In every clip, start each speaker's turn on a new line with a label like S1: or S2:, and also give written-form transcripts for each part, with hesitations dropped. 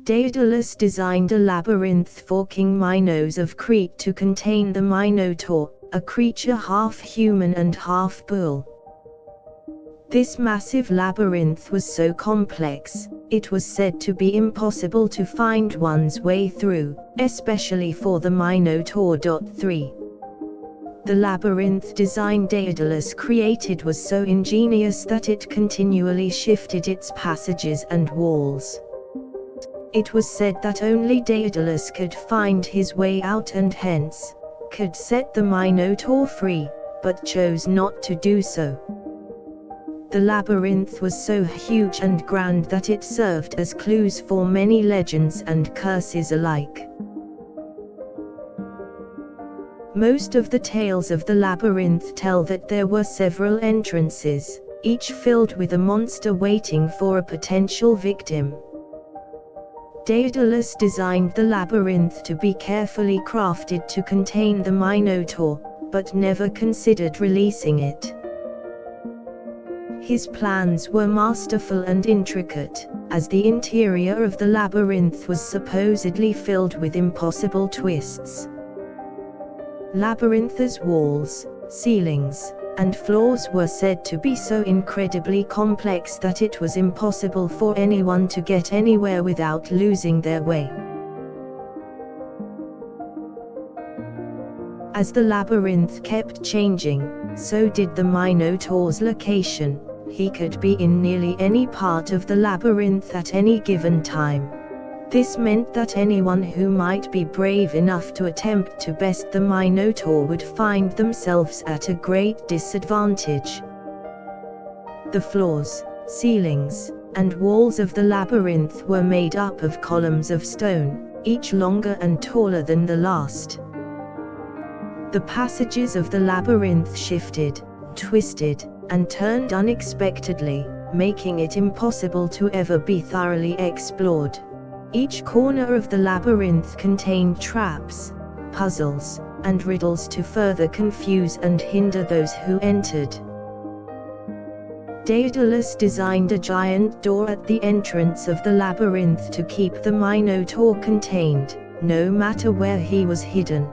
S1: Daedalus designed a labyrinth for King Minos of Crete to contain the Minotaur, a creature half human and half bull. This massive labyrinth was so complex, it was said to be impossible to find one's way through, especially for the Minotaur. 3. The labyrinth design Daedalus created was so ingenious that it continually shifted its passages and walls. It was said that only Daedalus could find his way out and hence, could set the Minotaur free, but chose not to do so. The labyrinth was so huge and grand that it served as clues for many legends and curses alike. Most of the tales of the labyrinth tell that there were several entrances, each filled with a monster waiting for a potential victim. Daedalus designed the labyrinth to be carefully crafted to contain the Minotaur, but never considered releasing it. His plans were masterful and intricate, as the interior of the labyrinth was supposedly filled with impossible twists. Labyrinth's walls, ceilings, and floors were said to be so incredibly complex that it was impossible for anyone to get anywhere without losing their way. As the labyrinth kept changing, so did the Minotaur's location. He could be in nearly any part of the labyrinth at any given time. This meant that anyone who might be brave enough to attempt to best the Minotaur would find themselves at a great disadvantage. The floors, ceilings, and walls of the labyrinth were made up of columns of stone, each longer and taller than the last. The passages of the labyrinth shifted, twisted, and turned unexpectedly, making it impossible to ever be thoroughly explored. Each corner of the labyrinth contained traps, puzzles, and riddles to further confuse and hinder those who entered. Daedalus designed a giant door at the entrance of the labyrinth to keep the Minotaur contained, no matter where he was hidden.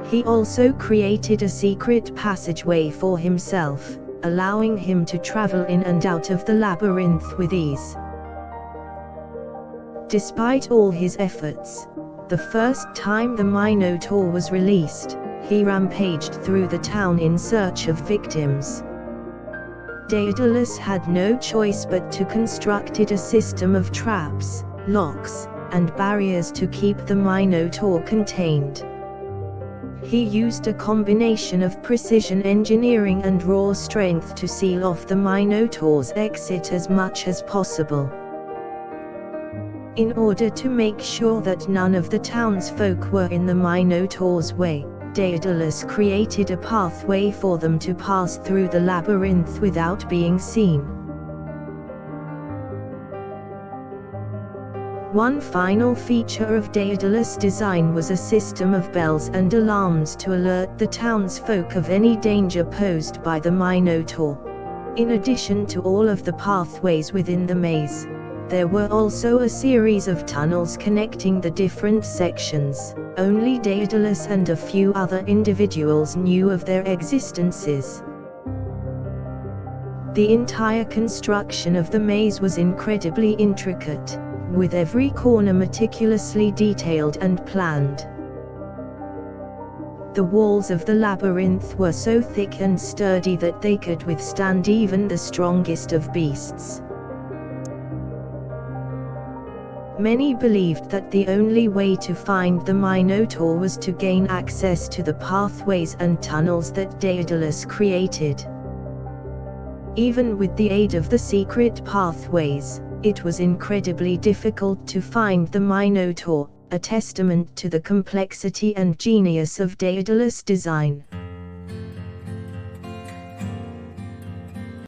S1: He also created a secret passageway for himself, allowing him to travel in and out of the labyrinth with ease. Despite all his efforts, the first time the Minotaur was released, he rampaged through the town in search of victims. Daedalus had no choice but to construct a system of traps, locks, and barriers to keep the Minotaur contained. He used a combination of precision engineering and raw strength to seal off the Minotaur's exit as much as possible. In order to make sure that none of the townsfolk were in the Minotaur's way, Daedalus created a pathway for them to pass through the labyrinth without being seen. One final feature of Daedalus' design was a system of bells and alarms to alert the townsfolk of any danger posed by the Minotaur. In addition to all of the pathways within the maze, there were also a series of tunnels connecting the different sections. Only Daedalus and a few other individuals knew of their existences. The entire construction of the maze was incredibly intricate, with every corner meticulously detailed and planned. The walls of the labyrinth were so thick and sturdy that they could withstand even the strongest of beasts. Many believed that the only way to find the Minotaur was to gain access to the pathways and tunnels that Daedalus created. Even with the aid of the secret pathways, it was incredibly difficult to find the Minotaur, a testament to the complexity and genius of Daedalus' design.